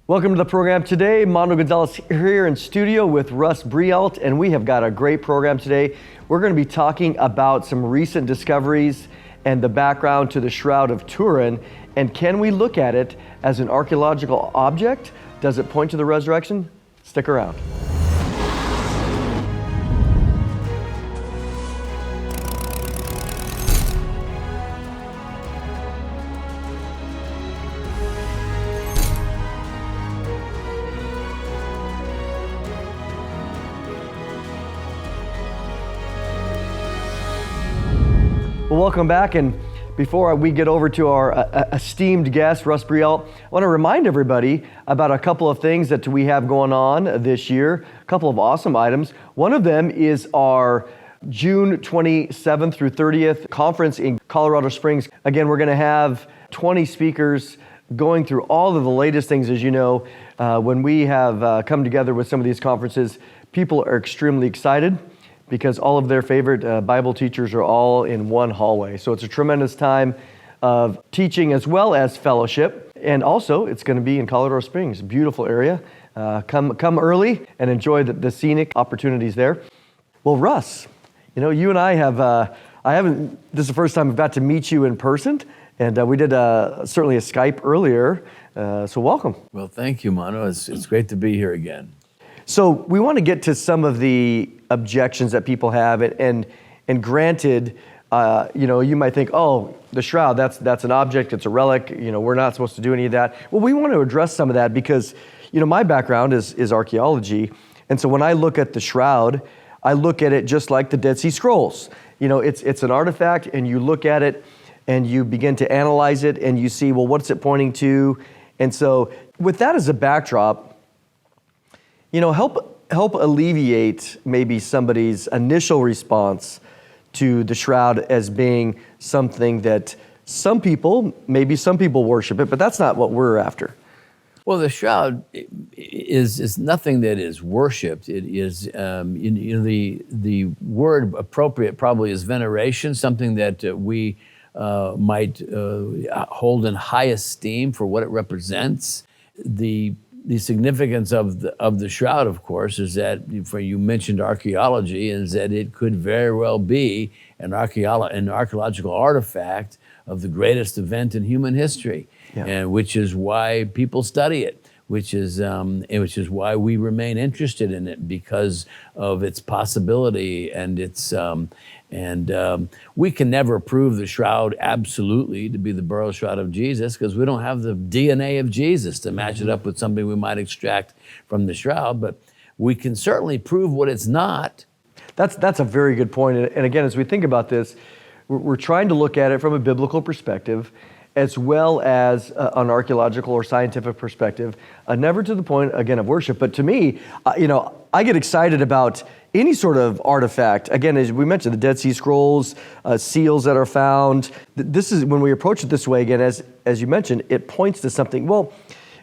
Welcome to the program today. Mondo Gonzalez here in studio with Russ Breault, and we have got a great program today. We're going to be talking about some recent discoveries and the background to the Shroud of Turin, and can we look at it as an archaeological object? Does it point to the resurrection? Stick around. Well, welcome back, and before we get over to our esteemed guest, Russ Breault, I want to remind everybody about a couple of things that we have going on this year, a couple of awesome items. One of them is our June 27th through 30th conference in Colorado Springs. Again, we're going to have 20 speakers going through all of the latest things. As you know, when we have come together with some of these conferences, people are extremely excited, because all of their favorite Bible teachers are all in one hallway. So it's a tremendous time of teaching as well as fellowship. And also, it's going to be in Colorado Springs, beautiful area. Come early and enjoy the scenic opportunities there. Well, Russ, you know, you and I haven't, this is the first time I've got to meet you in person. And we did certainly a Skype earlier. So welcome. Well, thank you, Mondo. It's great to be here again. So we want to get to some of the objections that people have, and granted, you know, you might think, oh, the shroud, that's an object, it's a relic, you know, we're not supposed to do any of that. Well, we want to address some of that because, you know, my background is archaeology, and so when I look at the shroud, I look at it just like the Dead Sea Scrolls. You know, it's an artifact, and you look at it, and you begin to analyze it, and you see, well, what's it pointing to? And so with that as a backdrop, you know, help alleviate maybe somebody's initial response to the shroud as being something that some people worship it, but that's not what we're after. Well, the shroud is nothing that is worshipped. It is, you know, the word appropriate probably is veneration, something that we might hold in high esteem for what it represents. The significance of the shroud, of course, is that, for you mentioned archaeology, is that it could very well be an archaeological artifact of the greatest event in human history, and which is why people study it, which is why we remain interested in it, because of its possibility and its we can never prove the shroud absolutely to be the burial shroud of Jesus, because we don't have the DNA of Jesus to match it up with something we might extract from the shroud, but we can certainly prove what it's not. That's a very good point. And again, as we think about this, we're trying to look at it from a biblical perspective, as well as an archaeological or scientific perspective, never to the point, again, of worship. But to me, you know, I get excited about any sort of artifact. Again, as we mentioned, the Dead Sea Scrolls, seals that are found. This is, when we approach it this way, again, as you mentioned, it points to something. Well,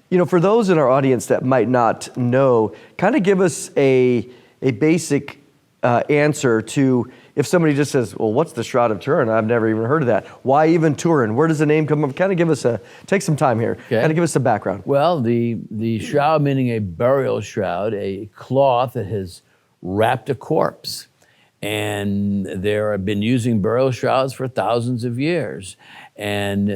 you know, for those in our audience that might not know, kind of give us a basic answer to, if somebody just says, well, what's the Shroud of Turin? I've never even heard of that. Why even Turin? Where does the name come from? Kind of give us take some time here. Okay. Kind of give us some background. Well, the shroud, meaning a burial shroud, a cloth that has wrapped a corpse. And there have been using burial shrouds for thousands of years. And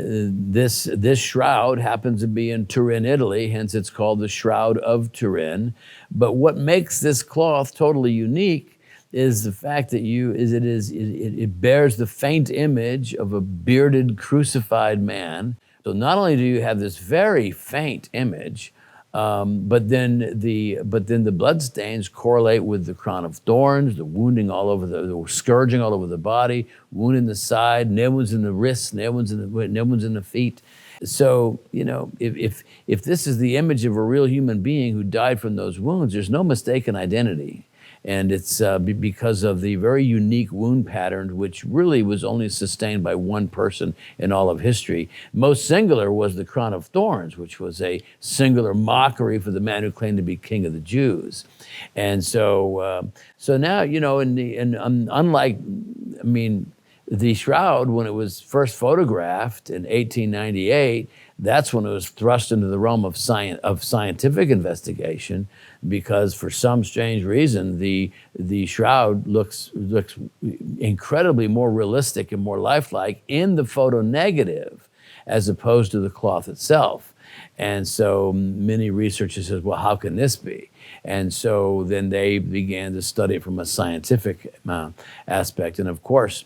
this shroud happens to be in Turin, Italy, hence it's called the Shroud of Turin. But what makes this cloth totally unique is the fact that it bears the faint image of a bearded, crucified man. So not only do you have this very faint image, but then the blood stains correlate with the crown of thorns, the wounding all over the scourging all over the body, wound in the side, nail wounds in the wrists, nail wounds in the feet. So, you know, if this is the image of a real human being who died from those wounds, there's no mistaken identity. And it's because of the very unique wound pattern, which really was only sustained by one person in all of history. Most singular was the crown of thorns, which was a singular mockery for the man who claimed to be king of the Jews. And so now, you know, unlike, I mean, the shroud, when it was first photographed in 1898, that's when it was thrust into the realm of scientific investigation, because for some strange reason, the shroud looks incredibly more realistic and more lifelike in the photo negative as opposed to the cloth itself. And so many researchers said, well, how can this be? And so then they began to study it from a scientific aspect. And of course,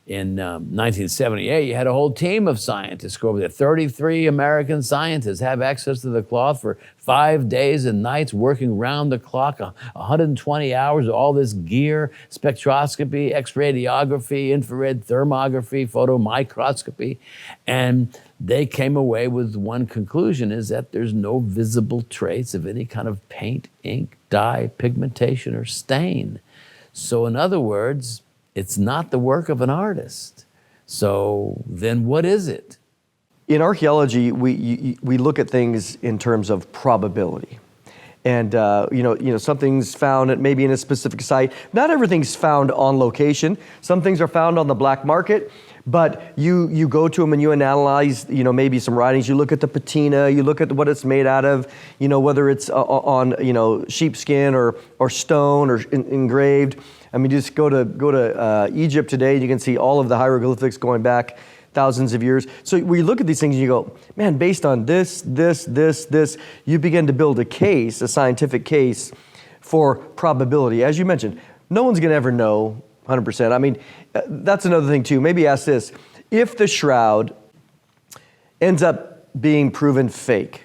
in 1978, you had a whole team of scientists go over there. 33 American scientists have access to the cloth for 5 days and nights, working round the clock, 120 hours, all this gear, spectroscopy, X-radiography, infrared thermography, photomicroscopy. And they came away with one conclusion, is that there's no visible trace of any kind of paint, ink, dye, pigmentation, or stain. So in other words, it's not the work of an artist. So then what is it? In archaeology, we look at things in terms of probability. And something's found maybe in a specific site. Not everything's found on location. Some things are found on the black market, but you go to them and you analyze, maybe some writings. You look at the patina, you look at what it's made out of, whether it's on sheepskin or stone or engraved. I mean, just go to Egypt today, and you can see all of the hieroglyphics going back thousands of years. So we look at these things and you go, man, based on this, you begin to build a scientific case for probability. As you mentioned, no one's going to ever know 100%. I mean, that's another thing too. Maybe ask this. If the shroud ends up being proven fake,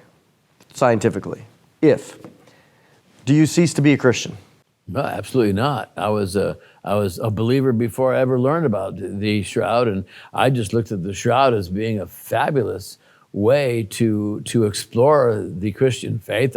scientifically, do you cease to be a Christian? No, absolutely not. I was a believer before I ever learned about the shroud, and I just looked at the shroud as being a fabulous way to explore the Christian faith.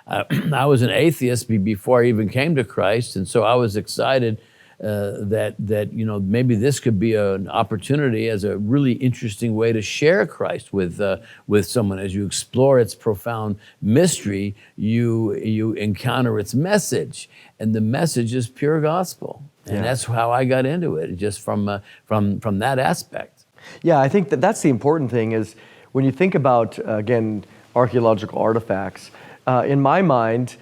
I was an atheist before I even came to Christ, and so I was excited that maybe this could be an opportunity as a really interesting way to share Christ with someone. As you explore its profound mystery, you encounter its message, and the message is pure gospel. And that's how I got into it, just from that aspect. Yeah, I think that's the important thing is when you think about, again, archaeological artifacts, in my mind,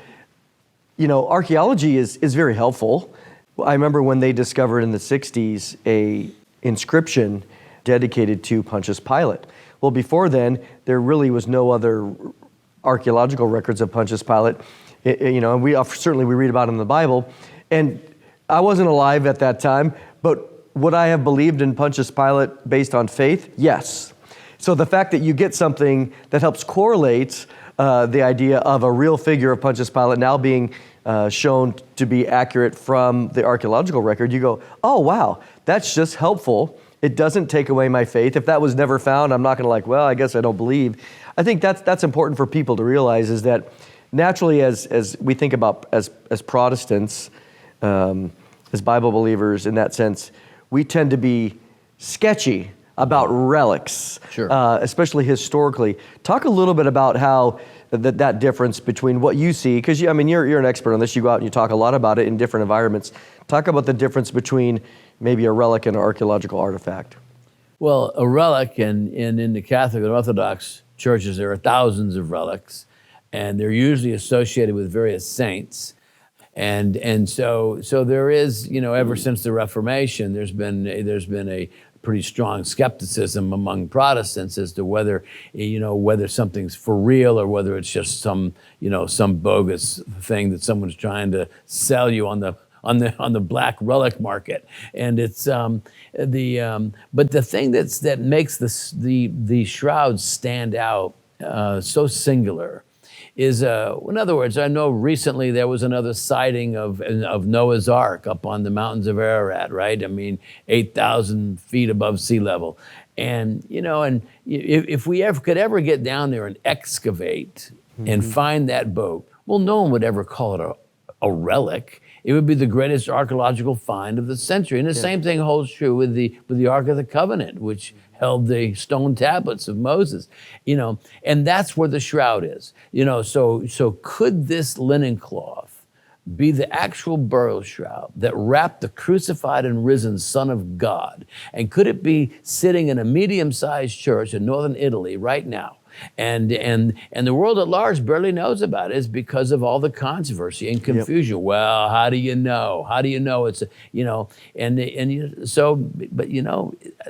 archaeology is very helpful. I remember when they discovered in the 60s a inscription dedicated to Pontius Pilate. Well, before then, there really was no other archaeological records of Pontius Pilate. And we read about it in the Bible. And I wasn't alive at that time, but would I have believed in Pontius Pilate based on faith? Yes. So the fact that you get something that helps correlate the idea of a real figure of Pontius Pilate now being shown to be accurate from the archaeological record, you go, oh, wow, that's just helpful. It doesn't take away my faith. If that was never found, I'm not going to I guess I don't believe. I think that's important for people to realize, is that naturally as we think about as Protestants, as Bible believers in that sense, we tend to be sketchy about relics, Sure. Especially historically. Talk a little bit about how that difference between what you see, because you're an expert on this. You go out and you talk a lot about it in different environments. Talk about the difference between maybe a relic and an archaeological artifact. Well, a relic, and in the Catholic and Orthodox churches, there are thousands of relics, and they're usually associated with various saints. And so there is, ever since the Reformation, there's been a pretty strong skepticism among Protestants as to whether something's for real or whether it's just some bogus thing that someone's trying to sell you on the black relic market. And it's but the thing that makes the shroud stand out so singular is, in other words, I know recently there was another sighting of Noah's Ark up on the mountains of Ararat, right? 8,000 feet above sea level. And, if we could ever get down there and excavate and find that boat, well, no one would ever call it a relic. It would be the greatest archaeological find of the century. And the same thing holds true with the Ark of the Covenant, which held the stone tablets of Moses, and that's where the shroud is. So could this linen cloth be the actual burial shroud that wrapped the crucified and risen Son of God? And could it be sitting in a medium-sized church in northern Italy right now? And the world at large barely knows about it is because of all the controversy and confusion. Yep. Well, how do you know? How do you know it's but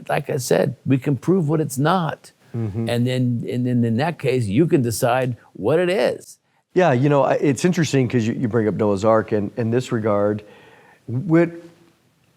like I said, we can prove what it's not. Mm-hmm. And then in that case, you can decide what it is. Yeah, it's interesting because you bring up Noah's Ark, and in this regard, would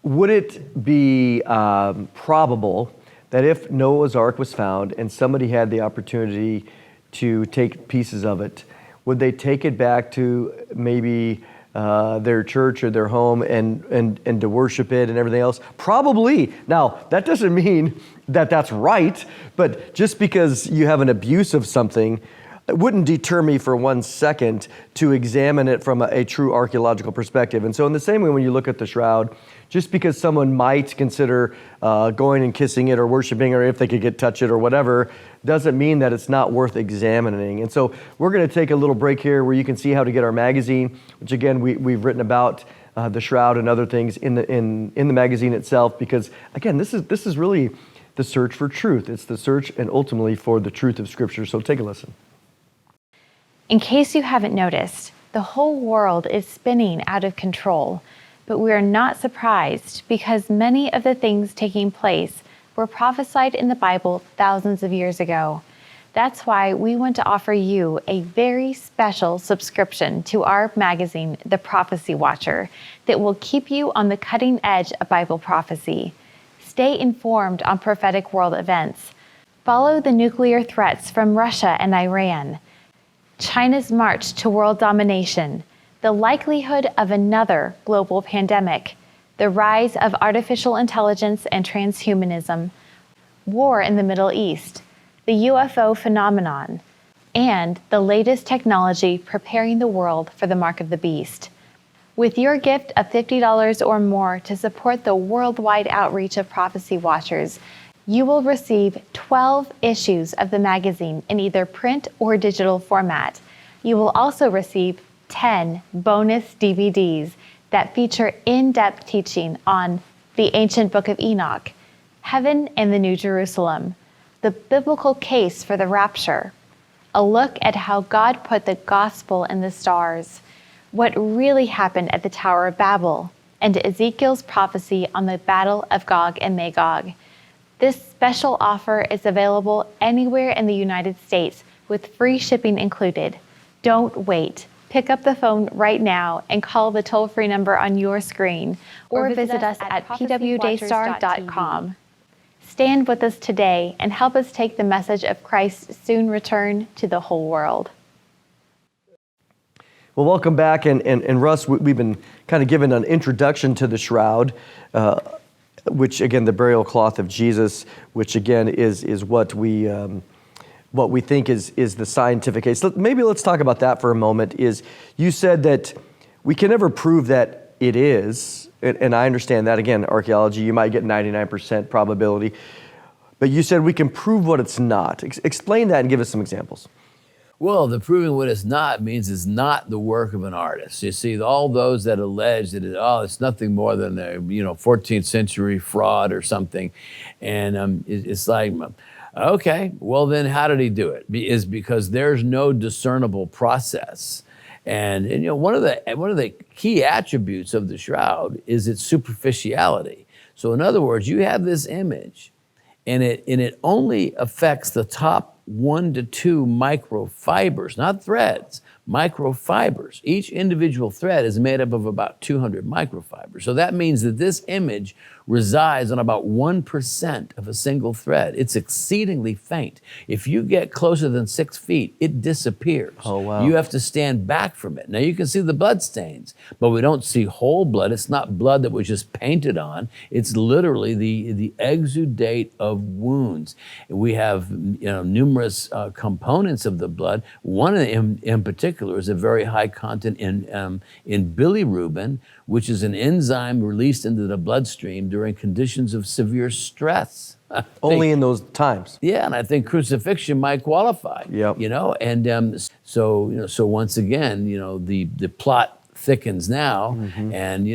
it be probable that if Noah's Ark was found and somebody had the opportunity to take pieces of it, would they take it back to maybe their church or their home and to worship it and everything else? Probably. Now, that doesn't mean that that's right, but just because you have an abuse of something, it wouldn't deter me for 1 second to examine it from a true archaeological perspective. And so in the same way, when you look at the shroud, just because someone might consider going and kissing it or worshiping, or if they could touch it or whatever, doesn't mean that it's not worth examining. And so we're going to take a little break here where you can see how to get our magazine, which again, we've written about the shroud and other things in the magazine itself, because again, this is really the search for truth. It's the search and ultimately for the truth of Scripture. So take a listen. In case you haven't noticed, the whole world is spinning out of control, but we are not surprised because many of the things taking place were prophesied in the Bible thousands of years ago. That's why we want to offer you a very special subscription to our magazine, The Prophecy Watcher, that will keep you on the cutting edge of Bible prophecy. Stay informed on prophetic world events. Follow the nuclear threats from Russia and Iran, China's march to world domination, the likelihood of another global pandemic, the rise of artificial intelligence and transhumanism, war in the Middle East, the UFO phenomenon, and the latest technology preparing the world for the mark of the beast. With your gift of $50 or more to support the worldwide outreach of Prophecy Watchers, you will receive 12 issues of the magazine in either print or digital format. You will also receive 10 bonus DVDs that feature in-depth teaching on the ancient book of Enoch, heaven and the New Jerusalem, the biblical case for the rapture, a look at how God put the gospel in the stars, what really happened at the Tower of Babel, and Ezekiel's prophecy on the battle of Gog and Magog. This special offer is available anywhere in the United States with free shipping included. Don't wait. Pick up the phone right now and call the toll-free number on your screen or visit us at pwdaystar.com. Stand with us today and help us take the message of Christ's soon return to the whole world. Well, welcome back. And Russ, we've been kind of given an introduction to the shroud, which again, the burial cloth of Jesus, which again is what we think is the scientific case. Maybe let's talk about that for a moment. You said that we can never prove that it is, and I understand that. Again, archaeology, you might get 99% probability, but you said we can prove what it's not. Explain that and give us some examples. Well, the proving what it's not means it's not the work of an artist. You see, all those that allege that it's nothing more than a 14th century fraud or something, and it's like, okay, well then how did he do it? Is because there's no discernible process, and one of the key attributes of the shroud is its superficiality. So in other words, you have this image, and it only affects the top 1 to 2 microfibers, not threads, microfibers. Each individual thread is made up of about 200 microfibers. So that means that this image resides on about 1% of a single thread. It's exceedingly faint. If you get closer than 6 feet, it disappears. Oh, wow. You have to stand back from it. Now you can see the blood stains, but we don't see whole blood. It's not blood that was just painted on. It's literally the exudate of wounds. We have numerous components of the blood. One of them in particular is a very high content in bilirubin, which is an enzyme released into the bloodstream during conditions of severe stress. Only in those times. Yeah, and I think crucifixion might qualify. Yep. So once again, the plot thickens now. And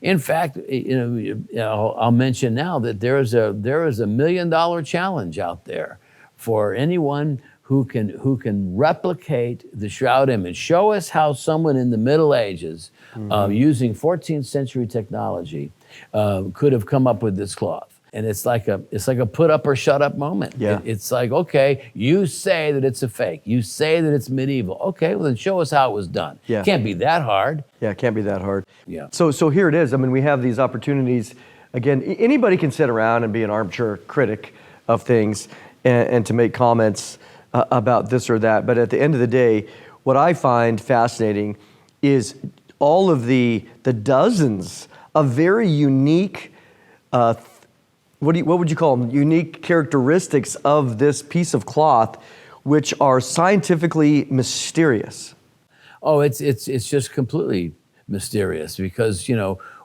in fact, I'll mention now that there is a $1 million challenge out there for anyone who can replicate the shroud image. Show us how someone in the Middle Ages, using 14th century technology, could have come up with this cloth. And it's like a put up or shut up moment. Yeah. It's like, okay, you say that it's a fake. You say that it's medieval. Okay, well then show us how it was done. Yeah. Can't be that hard. Yeah, it can't be that hard. Yeah. So here it is. I mean, we have these opportunities. Again, anybody can sit around and be an armchair critic of things and to make comments about this or that. But at the end of the day, what I find fascinating is all of the dozens of very unique what would you call them? Unique characteristics of this piece of cloth, which are scientifically mysterious. Oh, it's just completely mysterious because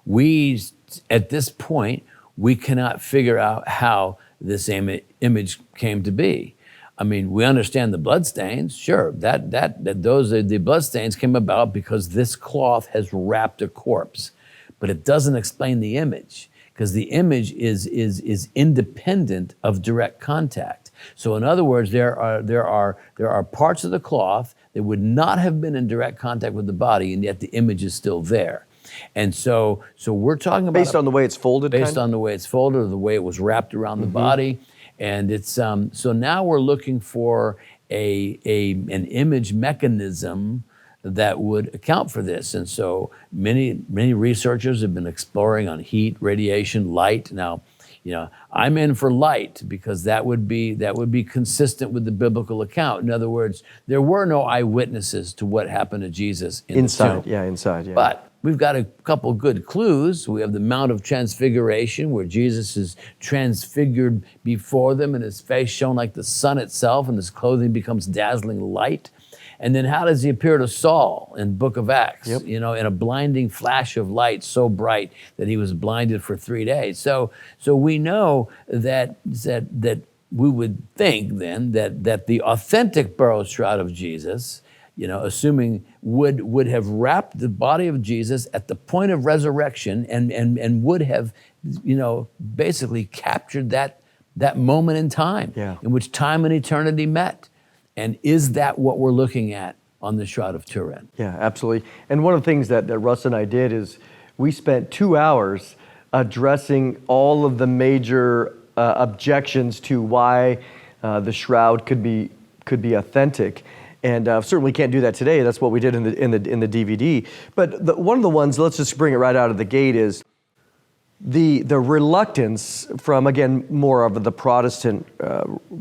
we at this point we cannot figure out how this image came to be. I mean, we understand the bloodstains, sure. The bloodstains came about because this cloth has wrapped a corpse, but it doesn't explain the image, because the image is independent of direct contact. So in other words, there are parts of the cloth that would not have been in direct contact with the body, and yet the image is still there. And so we're talking about based on the way it's folded. On the way it's folded, or the way it was wrapped around the body, and it's so now we're looking for an image mechanism that would account for this. And so many researchers have been exploring on heat, radiation, light. Now, I'm in for light because that would be consistent with the biblical account. In other words, there were no eyewitnesses to what happened to Jesus inside. Inside. Yeah. But we've got a couple good clues. We have the Mount of Transfiguration, where Jesus is transfigured before them and his face shone like the sun itself and his clothing becomes dazzling light. And then how does he appear to Saul in Book of Acts? Yep. In a blinding flash of light so bright that he was blinded for 3 days. So we know that we would think then that the authentic burial shroud of Jesus, assuming would have wrapped the body of Jesus at the point of resurrection and would have, basically captured that moment in time, in which time and eternity met. And is that what we're looking at on the Shroud of Turin? Yeah, absolutely. And one of the things that Russ and I did is we spent 2 hours addressing all of the major objections to why the shroud could be authentic. And certainly can't do that today. That's what we did in the DVD. But one of the ones, let's just bring it right out of the gate, is the reluctance from, again, more of the Protestant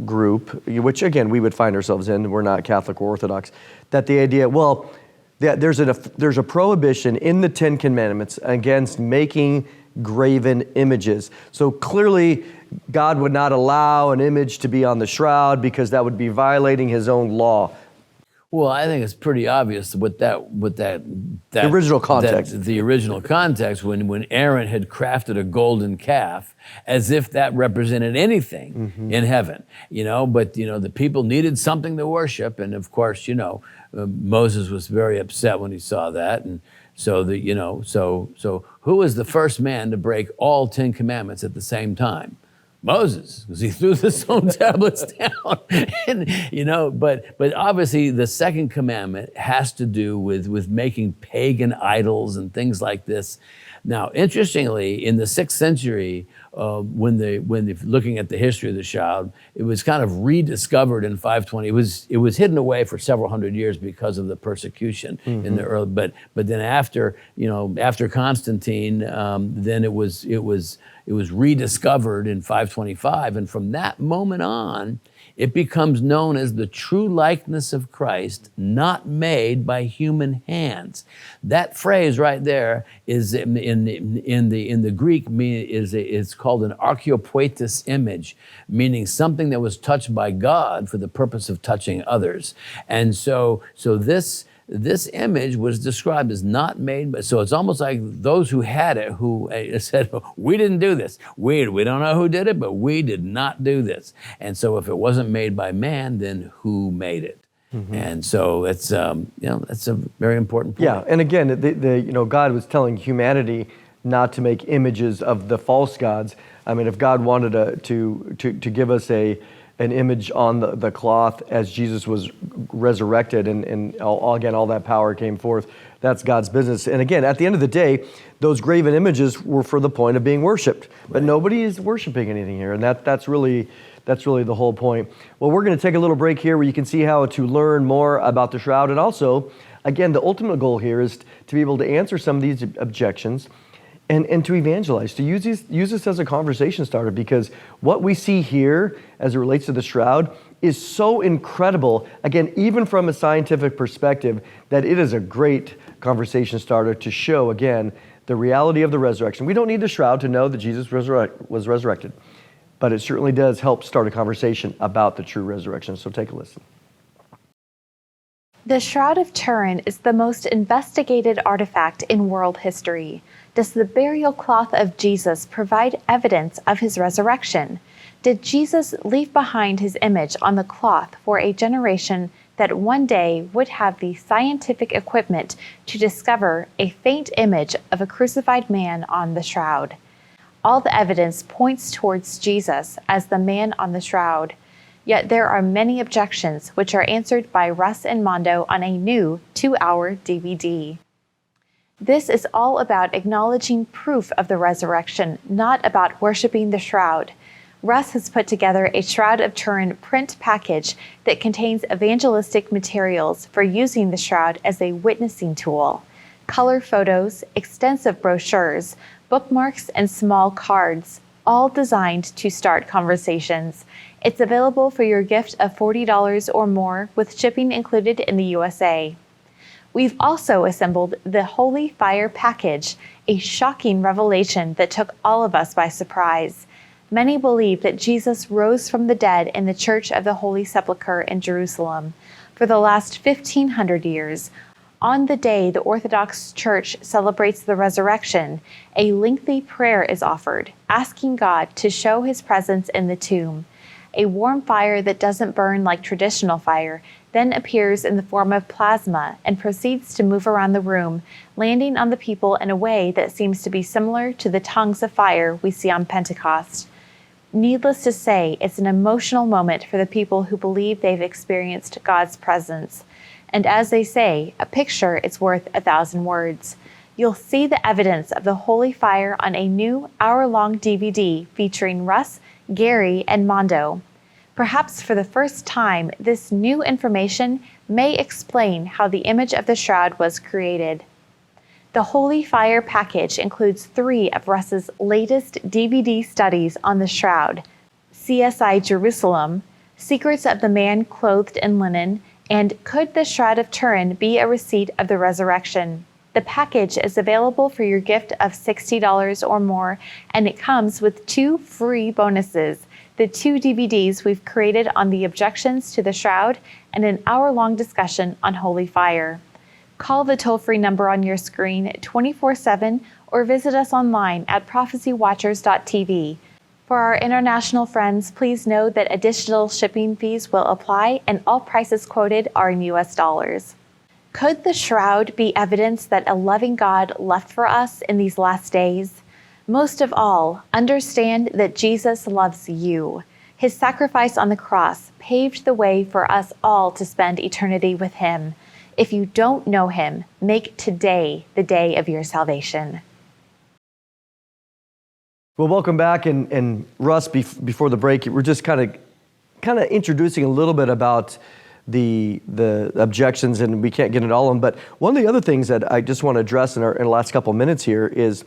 group, which again we would find ourselves in. We're not Catholic or Orthodox. That the idea, that there's a prohibition in the Ten Commandments against making graven images. So clearly, God would not allow an image to be on the shroud because that would be violating His own law. Well, I think it's pretty obvious what the original context. The original context when Aaron had crafted a golden calf, as if that represented anything in heaven, But the people needed something to worship, and of course, Moses was very upset when he saw that, and so so who was the first man to break all 10 commandments at the same time? Moses, because he threw the stone tablets down. And, but obviously the second commandment has to do with making pagan idols and things like this. Now, interestingly, in the 6th century, when they're looking at the history of the shroud, it was kind of rediscovered in 520. It was hidden away for several hundred years because of the persecution in the early. But then after Constantine, then it was rediscovered in 525, and from that moment on, it becomes known as the true likeness of Christ, not made by human hands. That phrase right there is in the Greek is called an archaeological image, meaning something that was touched by God for the purpose of touching others. And so this image was described as not made, but so it's almost like those who had it who said, we didn't do this. We don't know who did it, but we did not do this. And so if it wasn't made by man, then who made it? And so it's that's a very important point. Yeah, and again, God was telling humanity not to make images of the false gods. I mean, if God wanted to give us an image on the cloth as Jesus was resurrected, and all that power came forth, that's God's business. And again, at the end of the day, those graven images were for the point of being worshipped, but nobody is worshiping anything here, and that's really the whole point. Well, we're going to take a little break here where you can see how to learn more about the shroud, and also, again, the ultimate goal here is to be able to answer some of these objections and to evangelize, to use this as a conversation starter, because what we see here as it relates to the shroud is so incredible, again, even from a scientific perspective, that it is a great conversation starter to show, again, the reality of the resurrection. We don't need the shroud to know that Jesus was resurrected, but it certainly does help start a conversation about the true resurrection. So take a listen. The Shroud of Turin is the most investigated artifact in world history. Does the burial cloth of Jesus provide evidence of his resurrection? Did Jesus leave behind his image on the cloth for a generation that one day would have the scientific equipment to discover a faint image of a crucified man on the shroud? All the evidence points towards Jesus as the man on the shroud. Yet there are many objections which are answered by Russ and Mondo on a new 2-hour DVD. This is all about acknowledging proof of the resurrection, not about worshiping the shroud. Russ has put together a Shroud of Turin print package that contains evangelistic materials for using the shroud as a witnessing tool. Color photos, extensive brochures, bookmarks, and small cards, all designed to start conversations. It's available for your gift of $40 or more, with shipping included in the USA. We've also assembled the Holy Fire package, a shocking revelation that took all of us by surprise. Many believe that Jesus rose from the dead in the Church of the Holy Sepulchre in Jerusalem. For the last 1,500 years, on the day the Orthodox Church celebrates the resurrection, a lengthy prayer is offered, asking God to show his presence in the tomb. A warm fire that doesn't burn like traditional fire then appears in the form of plasma and proceeds to move around the room, landing on the people in a way that seems to be similar to the tongues of fire we see on Pentecost. Needless to say, it's an emotional moment for the people who believe they've experienced God's presence. And as they say, a picture is worth 1,000 words. You'll see the evidence of the holy fire on a new hour-long DVD featuring Russ, Gary, and Mondo. Perhaps for the first time, this new information may explain how the image of the shroud was created. The Holy Fire package includes 3 of Russ's latest DVD studies on the shroud: CSI Jerusalem, Secrets of the Man Clothed in Linen, and Could the Shroud of Turin Be a Receipt of the Resurrection? The package is available for your gift of $60 or more, and it comes with 2 free bonuses: the 2 DVDs we've created on the objections to the shroud and an hour-long discussion on holy fire. Call the toll-free number on your screen 24/7 or visit us online at prophecywatchers.tv. For our international friends, please know that additional shipping fees will apply and all prices quoted are in US dollars. Could the shroud be evidence that a loving God left for us in these last days? Most of all, understand that Jesus loves you. His sacrifice on the cross paved the way for us all to spend eternity with him. If you don't know him, make today the day of your salvation. Well, welcome back. And Russ, before the break, we're just kind of introducing a little bit about the objections, and we can't get into all of them. But one of the other things that I just want to address in the last couple of minutes here is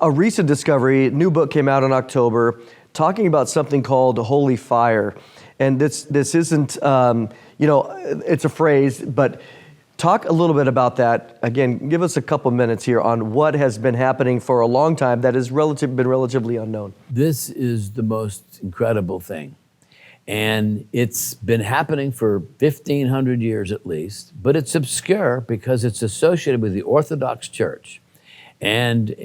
a recent discovery. A new book came out in October talking about something called holy fire. And this isn't, it's a phrase, but talk a little bit about that. Again, give us a couple minutes here on what has been happening for a long time that has been relatively unknown. This is the most incredible thing. And it's been happening for 1,500 years at least, but it's obscure because it's associated with the Orthodox Church. And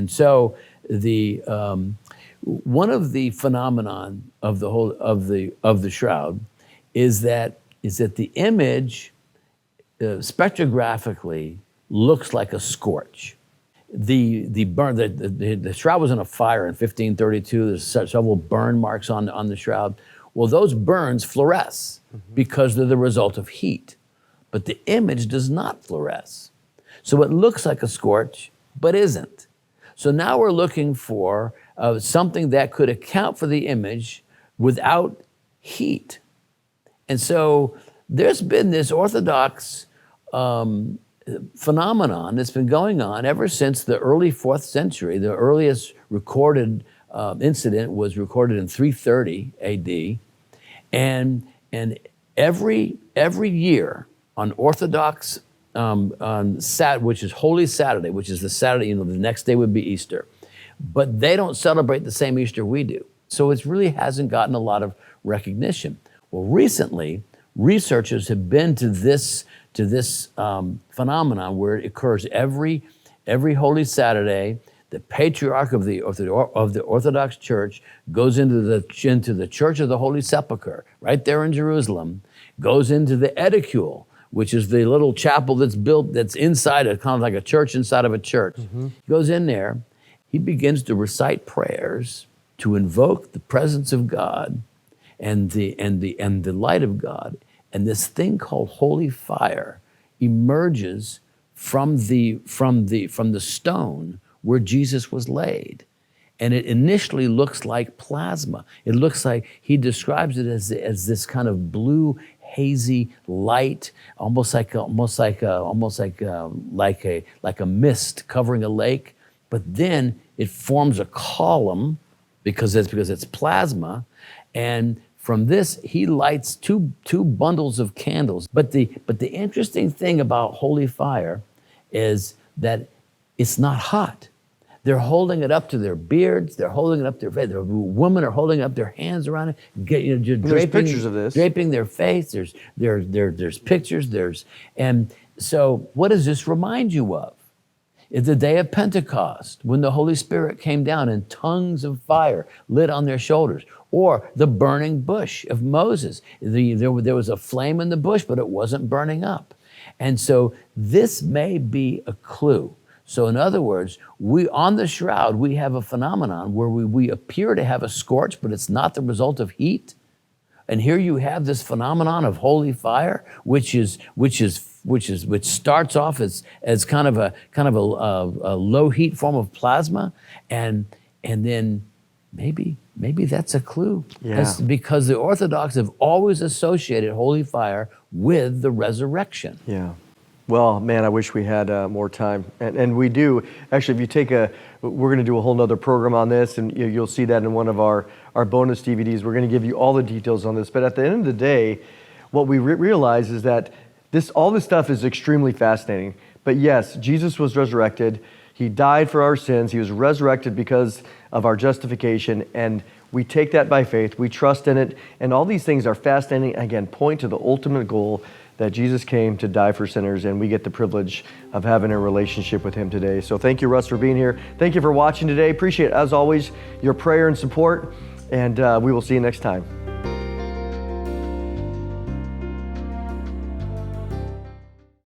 so the one of the phenomenon of the shroud is that is that the image spectrographically looks like a scorch. The shroud was in a fire in 1532. There's several burn marks on the shroud. Well, those burns fluoresce because they're the result of heat, but the image does not fluoresce. So it looks like a scorch, but isn't. So now we're looking for something that could account for the image without heat. And so there's been this Orthodox phenomenon that's been going on ever since the early 4th century. The earliest recorded incident was recorded in 330 AD. And every year on Orthodox, which is Holy Saturday, which is the Saturday, the next day would be Easter. But they don't celebrate the same Easter we do. So it really hasn't gotten a lot of recognition. Well, recently, researchers have been to this phenomenon where it occurs every Holy Saturday. The patriarch of the Orthodox Church goes into the Church of the Holy Sepulchre, right there in Jerusalem, goes into the edicule, which is the little chapel that's built that's inside kind of like a church inside of a church. He goes in there, he begins to recite prayers to invoke the presence of God and the light of God. And this thing called holy fire emerges from the stone where Jesus was laid. And it initially looks like plasma. It looks like, he describes it as this kind of blue, hazy light, almost like a mist covering a lake. But then it forms a column because it's plasma, and from this, he lights two bundles of candles. But the interesting thing about holy fire is that it's not hot. They're holding it up to their beards. They're holding it up to their face. The women are holding up their hands around it. There's pictures of this. Draping their face. There's pictures. And so what does this remind you of? It's the day of Pentecost, when the Holy Spirit came down and tongues of fire lit on their shoulders. Or the burning bush of Moses. There was a flame in the bush, but it wasn't burning up. And so this may be a clue. So in other words, on the shroud, we have a phenomenon where we appear to have a scorch, but it's not the result of heat. And here you have this phenomenon of holy fire, which starts off as kind of a low heat form of plasma, and then maybe that's a clue. Yeah. Because the Orthodox have always associated holy fire with the resurrection. Yeah. Well, man, I wish we had more time. And we do. Actually, if you take we're going to do a whole nother program on this, and you'll see that in one of our bonus DVDs. We're going to give you all the details on this. But at the end of the day, what we realize is that all this stuff is extremely fascinating. But yes, Jesus was resurrected. He died for our sins. He was resurrected because of our justification. And we take that by faith. We trust in it. And all these things are fascinating. Again, point to the ultimate goal, that Jesus came to die for sinners, and we get the privilege of having a relationship with him today. So thank you, Russ, for being here. Thank you for watching today. Appreciate, as always, your prayer and support, and we will see you next time.